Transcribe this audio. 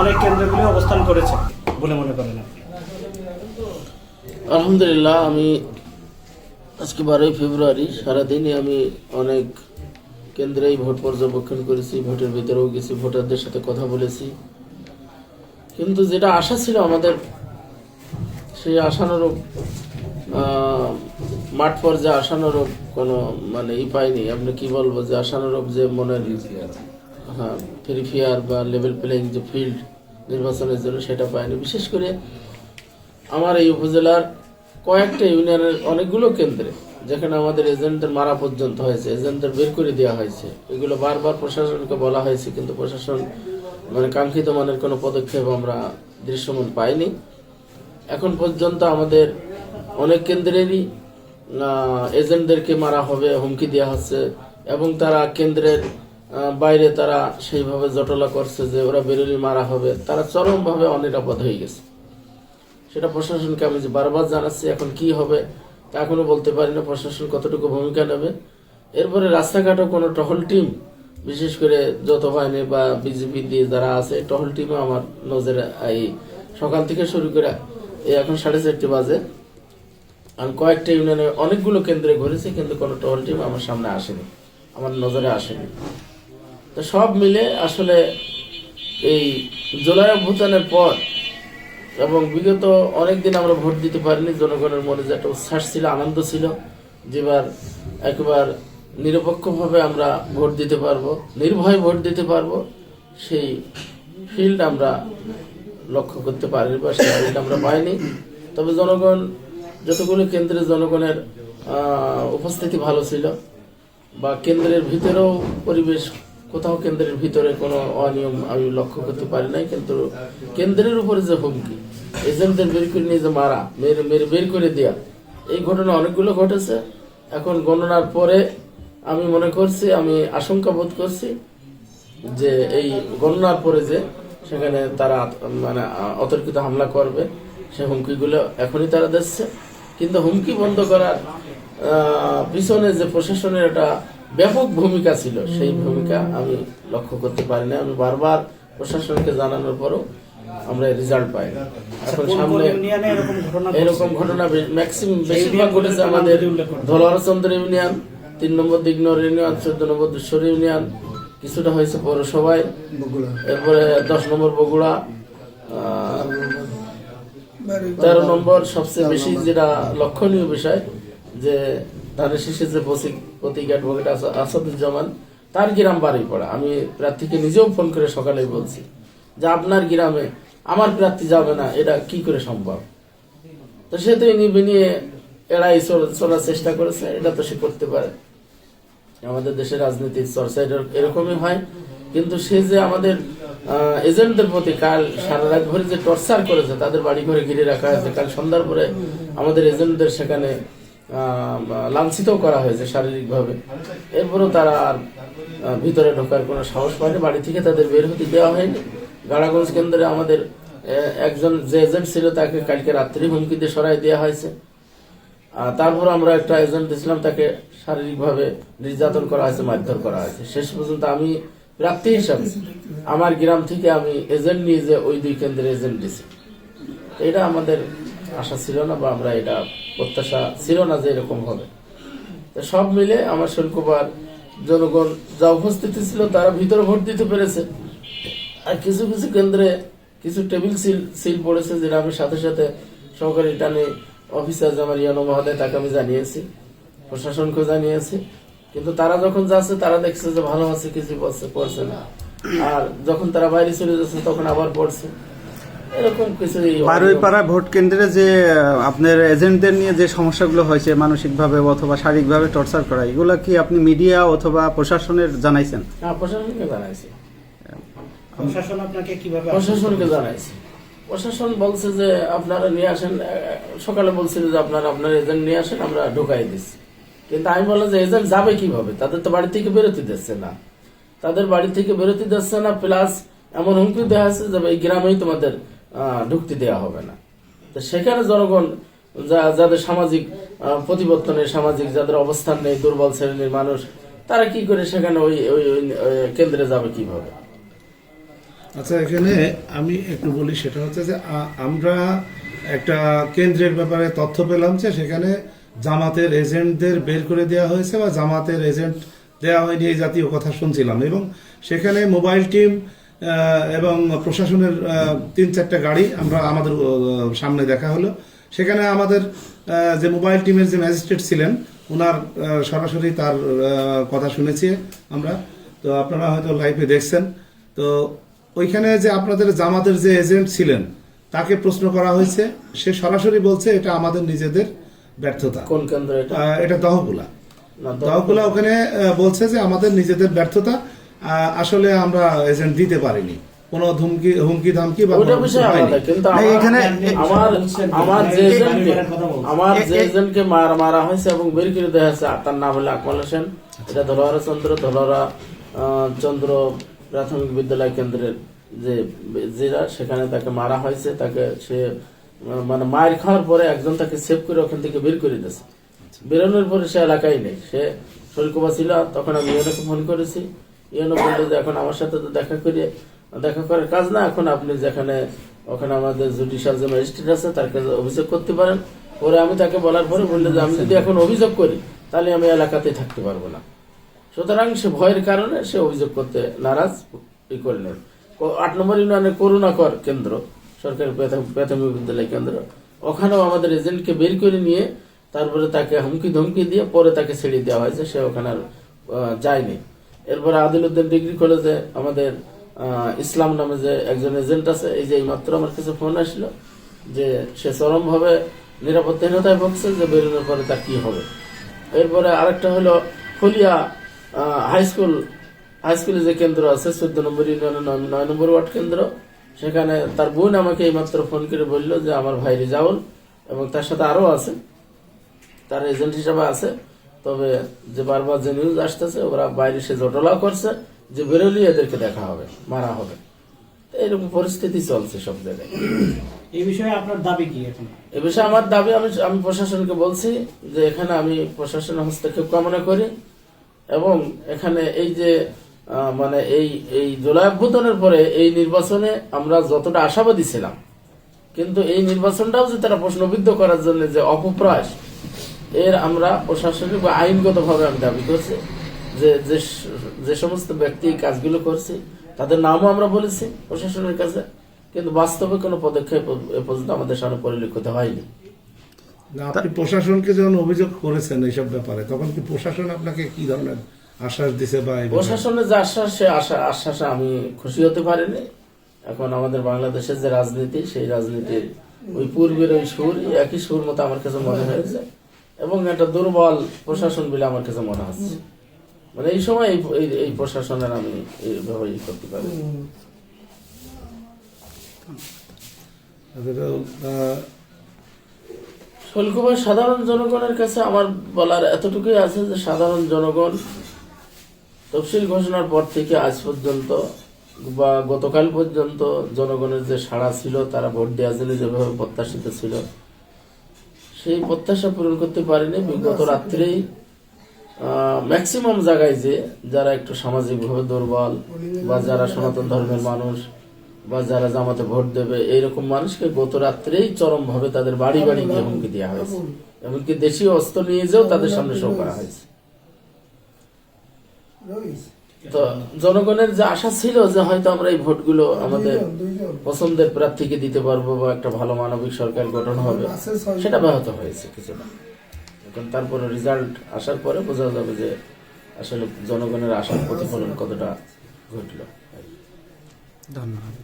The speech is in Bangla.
অনেক কেন্দ্রগুলি অবস্থান করেছে বলে মনে করেন আপনি? আলহামদুলিল্লাহ, আমি আজকে 12ই ফেব্রুয়ারি সারাদিনই আমি অনেক কেন্দ্রেই ভোট পর্যবেক্ষণ করেছি, ভোটের ভিতরেও গেছি, ভোটারদের সাথে কথা বলেছি। কিন্তু যেটা আশা ছিল আমাদের, সেই আশানুরূপ মাঠ পর্যায়ে আশানুরূপ কোনো পাইনি। আপনি কি বলবো, যে আশানুরূপ যে মনের ফ্রি ফায়ার বা লেভেল প্লেইং যে ফিল্ড নির্বাচনের জন্য, সেটা পাইনি। বিশেষ করে আমার এই উপজেলার কয়েকটা ইউনিয়নের অনেকগুলো কেন্দ্রে যেখানে আমাদের এজেন্টদের মারা পর্যন্ত হয়েছে, এজেন্টদের বের করে দেওয়া হয়েছে, এগুলো বারবার প্রশাসনকে বলা হয়েছে, কিন্তু প্রশাসন কাঙ্ক্ষিত মানের কোনো পদক্ষেপ আমরা দৃশ্যমান পাইনি। এখন পর্যন্ত আমাদের অনেক কেন্দ্রেরই এজেন্টদেরকে মারা হবে হুমকি দেওয়া হচ্ছে, এবং তারা কেন্দ্রের বাইরে তারা সেইভাবে জটলা করছে যে ওরা বেরোলি মারা হবে। তারা চরমভাবে অনিরাপদ হয়ে গেছে। সেটা প্রশাসনকে আমি যে বারবার জানাচ্ছি, এখন কি হবে তা এখনো বলতে পারি না, প্রশাসন কতটুকু ভূমিকা নেবে। এরপরে রাস্তাঘাটও কোনো টহল টিম, বিশেষ করে যৌথ বাহিনী বা বিজেপি দিয়ে যারা আছে, টহল টিমও আমার নজরে এই সকাল থেকে শুরু করে এখন 4:30 বাজে আমি কয়েকটা ইউনিয়নে অনেকগুলো কেন্দ্রে ঘুরেছি, কিন্তু কোনো টহল টিম আমার সামনে আসেনি, আমার নজরে আসেনি। তো সব মিলে আসলে এই জুলাই অভ্যুত্থানের পর এবং বিগত অনেকদিন আমরা ভোট দিতে পারিনি, জনগণের মনে যে একটা উচ্ছ্বাস ছিল, আনন্দ ছিল, যেবার একবার নিরপেক্ষভাবে আমরা ভোট দিতে পারবো, নির্ভয়ে ভোট দিতে পারবো, সেই ফিল্ড আমরা লক্ষ্য করতে পারিনি বা সেই ফিল্ড আমরা পাইনি। তবে জনগণ, যতগুলো কেন্দ্রে জনগণের উপস্থিতি ভালো ছিল, বা কেন্দ্রের ভিতরেও পরিবেশ, কোথাও কেন্দ্রের ভিতরে কোনো অনিয়ম আমি লক্ষ্য করতে পারি নাই। কিন্তু কেন্দ্রের উপরে যে হুমকি, এজেন্টদের বের করে নিয়ে যে মারা, মেরে বের করে দেওয়া, এই ঘটনা অনেকগুলো ঘটেছে। এখন গণনার পরে আমি মনে করছি, আমি আশঙ্কা বোধ করছি যে এই গণনার পরে যে সেখানে তারা অতর্কিত হামলা করবে, সে হুমকিগুলো এখনই তারা দিচ্ছে। কিন্তু হুমকি বন্ধ করার পিছনে যে প্রশাসনের একটা ব্যাপক ভূমিকা ছিল, সেই ভূমিকা আমি লক্ষ্য করতে পারি না। আমি বারবার প্রশাসনকে জানানোর পরও আমরা রেজাল্ট পাই। এখন সামনে এরকম ঘটনা বেশিরভাগ ঘটেছে আমাদের ধলোয়ারচন্দ্র ইউনিয়ন, 3 নম্বর দিগনর ইউনিয়ন, 14 নম্বর দুশ্বর ইউনিয়ন, কিছুটা হয়েছে পৌরসভায়, এরপরে 10 নম্বর বগুড়া, 13 নম্বর সবচেয়ে বেশি যেটা লক্ষণীয় বিষয়, যে ধানের শীষে যে প্রতীক অ্যাডভোকেট আসাদুজ্জামান, তার গ্রাম বাড়িপাড়া। আমি প্রার্থীকে নিজেও ফোন করে সকালেই বলছি যে আপনার গ্রামে আমার প্রার্থী যাবে না, এটা কি করে সম্ভব? তো সে তো নিয়ে এড়াই চলার চেষ্টা করেছে। এটা তো সে করতে পারে, আমাদের দেশের রাজনীতির চর্চা এরকমই হয়। কিন্তু সে যে আমাদের এজেন্টদের প্রতি কাল সারা রাত ভরে যে টর্চার করেছে, তাদের বাড়ি ঘরে ঘিরে রাখা হয়েছে, কাল সন্ধ্যার পরে আমাদের এজেন্টদের সেখানে লাঞ্ছিত করা হয়েছে শারীরিকভাবে। এরপরও তারা আর ভিতরে ঢোকার কোনো সাহস পায়নি, বাড়ি থেকে তাদের বের হতে দেওয়া হয়নি। গাড়াগঞ্জ কেন্দ্রে আমাদের একজন যে এজেন্ট ছিল, তাকে কালকে রাত্রি হুমকি দিয়ে সরাই দেওয়া হয়েছে। তারপর আমরা একটা এজেন্ট দিয়েছিলাম, তাকে শারীরিকভাবে নির্যাতন করা হয়েছে, মারধর করা হয়েছে। শেষ পর্যন্ত আমি প্রার্থী হিসাবে আমার গ্রাম থেকে আমি এজেন্ট নিয়ে যে ওই 2 কেন্দ্রে এজেন্ট দিয়েছি। এটা আমাদের আশা ছিল না, বা আমরা এটা প্রত্যাশা ছিল না যে এরকম হবে। সব মিলে আমার শুল্কবার জনগণ যা উপস্থিতি ছিল, তারা ভিতরে ভোট দিতে পেরেছে। আর কিছু কিছু কেন্দ্রে কিছু টেবিল সিল পড়েছে, যেটা আমি সাথে সাথে সহকারী রিটার্নিং অফিসার আমার ইয়ানো মহোদয়, তাকে আমি জানিয়েছি, প্রশাসনকে জানিয়েছি। কিন্তু তারা যখন যাচ্ছে, তারা দেখছে যে ভালো আছে, কিছু পড়ছে না। আর যখন তারা বাইরে চলে যাচ্ছে, তখন আবার পড়ছে। এরকম কিছু বারুইপাড়া ভোট কেন্দ্রে যে আপনার এজেন্টদের নিয়ে যে সমস্যাগুলো হয়েছে, মানসিকভাবে অথবা শারীরিকভাবে টর্চার করা, এগুলো কি আপনি মিডিয়া অথবা প্রশাসনের জানাইছেন? প্রশাসনকে জানাইছি। প্রশাসন আপনাকে কিভাবে? প্রশাসনকে জানাইছি। প্রশাসন বলছে যে আপনারা নিয়ে আসেন, সকালে বলছিল যে আপনার এজেন্ট নিয়ে আসেন, আমরা ঢোকাই দিচ্ছি। কিন্তু আমি বললাম যে এজেন্ট যাবে কিভাবে? তাদের তো বাড়ি থেকে বেরোতে দিচ্ছে না, প্লাস এমন হুমকি দেওয়া আছে যে এই গ্রামেই তোমাদের ঢুকতে দেওয়া হবে না। তো সেখানে জনগণ যাদের সামাজিক প্রতিবর্তনের, সামাজিক যাদের অবস্থান নেই, দুর্বল শ্রেণীর মানুষ, তারা কি করে সেখানে ওই কেন্দ্রে যাবে কিভাবে? আচ্ছা, এখানে আমি একটু বলি, সেটা হচ্ছে যে আমরা একটা কেন্দ্রের ব্যাপারে তথ্য পেলাম যে সেখানে জামাতের এজেন্টদের বের করে দেওয়া হয়েছে বা জামাতের এজেন্ট দেওয়া হয়নি, এই জাতীয় কথা শুনছিলাম। এবং সেখানে মোবাইল টিম এবং প্রশাসনের 3-4টা গাড়ি আমাদের সামনে দেখা হলো। সেখানে আমাদের যে মোবাইল টিমের যে ম্যাজিস্ট্রেট ছিলেন, ওনার সরাসরি তার কথা শুনেছি আমরা। তো আপনারা হয়তো লাইভে দেখছেন। তো ওইখানে যে আপনাদের জামাতের যে এজেন্ট ছিলেন তাকে প্রশ্ন করা হয়েছে, সে সরাসরি বলছে এটা আমাদের নিজেদের ব্যর্থতা। কোন কেন্দ্র এটা? এটা দহকুলা। না, দহকুলা ওখানে বলছে যে আমাদের নিজেদের ব্যর্থতা, আসলে আমরা এজেন্ট দিতে পারিনি, কোনো হুমকি ধামকি বা ওইটা বিষয় হয়নি। আলাদা, কিন্তু না, এখানে আমার যে এজেন্টকে মারা হয়েছে এবং বের করে দেওয়া হয়েছে, তার নাম হলো আকমাল হোসেন। এটা ধলোয়ারা চন্দ্র প্রাথমিক বিদ্যালয় কেন্দ্রের যে জেলা, সেখানে তাকে মারা হয়েছে। তাকে সে মানে মায়ের খাওয়ার পরে একজন তাকে সেভ করে ওখান থেকে বের করে দিয়েছে। বেরোনোর পরে সে এলাকায় নেই, সে শরীরকুবা ছিল। তখন আমি ইউনোকে ফোন করেছি, ইউনো বললো যে এখন আমার সাথে তো দেখা করার কাজ না, এখন আপনি যেখানে ওখানে আমাদের জুডিশিয়াল যে ম্যাজিস্ট্রেট আছে তার কাছে অভিযোগ করতে পারেন। পরে আমি তাকে বলার পরে বললো যে আমি যদি এখন অভিযোগ করি তাহলে আমি এলাকাতে থাকতে পারবো না। সুতরাং সে ভয়ের কারণে সে অভিযোগ করতে নারাজ করলেন। 8 নম্বর ইউনিয়নের করুণাকর কেন্দ্র, সরকারি প্রাথমিক বিদ্যালয় কেন্দ্র, ওখানেও আমাদের এজেন্টকে বের করে নিয়ে তারপরে তাকে হুমকি ধমকি দিয়ে পরে তাকে ছেড়ে দেওয়া হয়েছে, সে ওখানে আর যায়নি। এরপরে আদিল উদ্দিন ডিগ্রি কলেজে আমাদের ইসলাম নামে যে একজন এজেন্ট আছে, এই যে এইমাত্র আমার কাছে ফোন আসলো যে সে চরমভাবে নিরাপত্তাহীনতায় ভুগছে, যে বেরোনোর পরে তার কি হবে। এরপরে আরেকটা হলো ফলিয়া হাইস্কুলে যে কেন্দ্র আছে 14 নম্বর ইউনিয়নের 9 নম্বর ওয়ার্ড কেন্দ্র, সেখানে তার বোন আমাকে এইমাত্র ফোন করে বলল যে আমার ভাই রিজাউল এবং তার সাথে আরো আছে, তার এজেন্ট হিসাবে আছে। তবে যে বারবার যে নিউজ আসতেছে, ওরা বাইরে সে জটলা করছে যে বেরোলি এদেরকে দেখা হবে, মারা হবে। এরকম পরিস্থিতি চলছে সব জায়গায়। এই বিষয়ে আপনার দাবি কি এখন? এ বিষয়ে আমার দাবি, আমি প্রশাসনকে বলছি যে এখানে আমি প্রশাসনের হস্তক্ষেপ কামনা করি এবং এখানে এই যে মানে এই জুলাই অভ্যুত্থানের পরে এই নির্বাচনে আমরা যতটা আশাবাদী ছিলাম, কিন্তু এই নির্বাচনটাও যে তারা প্রশ্নবিদ্ধ করার জন্য যে অপপ্রয়াস, এর আমরা প্রশাসনিক বা আইনগতভাবে আমি দাবি করছি যে সমস্ত ব্যক্তি এই কাজগুলো করছে তাদের নামও আমরা বলেছি প্রশাসনের কাছে, কিন্তু বাস্তবে কোনো পদক্ষেপ এ পর্যন্ত আমাদের সামনে পরিলক্ষিত হয়নি। না, আপনি প্রশাসনকে যখন অভিযোগ করেছেন এইসব ব্যাপারে, তখন কি প্রশাসন আপনাকে কি ধরনের আশ্বাস দিছে? বা প্রশাসনের যে আশ্বাস, সে আশ্বাসে আমি খুশি হতে পারিনি। এখন আমাদের বাংলাদেশের যে রাজনীতি, সেই রাজনীতির ওই পূর্বের ওই সুর, একই সুর মতো আমার কাছে মনে হয়েছে এবং একটা দুর্বল প্রশাসন বলে আমার কাছে মনে হচ্ছে। মানে এই সময় এই প্রশাসনের আমি এইভাবে করতে পারি। শৈলকুমার সাধারণ জনগণের কাছে আমার বলার এতটুকুই আছে যে সাধারণ জনগণ তফসিল ঘোষণার পর থেকে আজ পর্যন্ত বা গতকাল পর্যন্ত জনগণের যে সাড়া ছিল, তারা ভোট দেওয়ার জন্য যেভাবে প্রত্যাশিত ছিল, সেই প্রত্যাশা পূরণ করতে পারেনি। বিগত রাত্রেই ম্যাক্সিমাম জায়গায় যে যারা একটু সামাজিকভাবে দুর্বল বা যারা সনাতন ধর্মের মানুষ বা যারা জামাতে ভোট দেবে, এইরকম মানুষকে গত রাত্রেই চরমভাবে তাদের বাড়ি বাড়ি গিয়ে হুমকি দেওয়া হয়েছে, এমনকি দেশীয় অস্ত্র নিয়ে যেও তাদের সামনে শো করা হয়েছে। তো জনগণের যে আশা ছিল যে হয়তো আমরা এই ভোটগুলো আমাদের পছন্দের প্রার্থীকে দিতে পারবো বা একটা ভালো মানবিক সরকার গঠন হবে, সেটা ব্যাহত হয়েছে কিছুটা। এখন তারপরে রেজাল্ট আসার পরে বোঝা যাবে যে আসলে জনগণের আশার প্রতিফলন কতটা ঘটলো। ধন্যবাদ।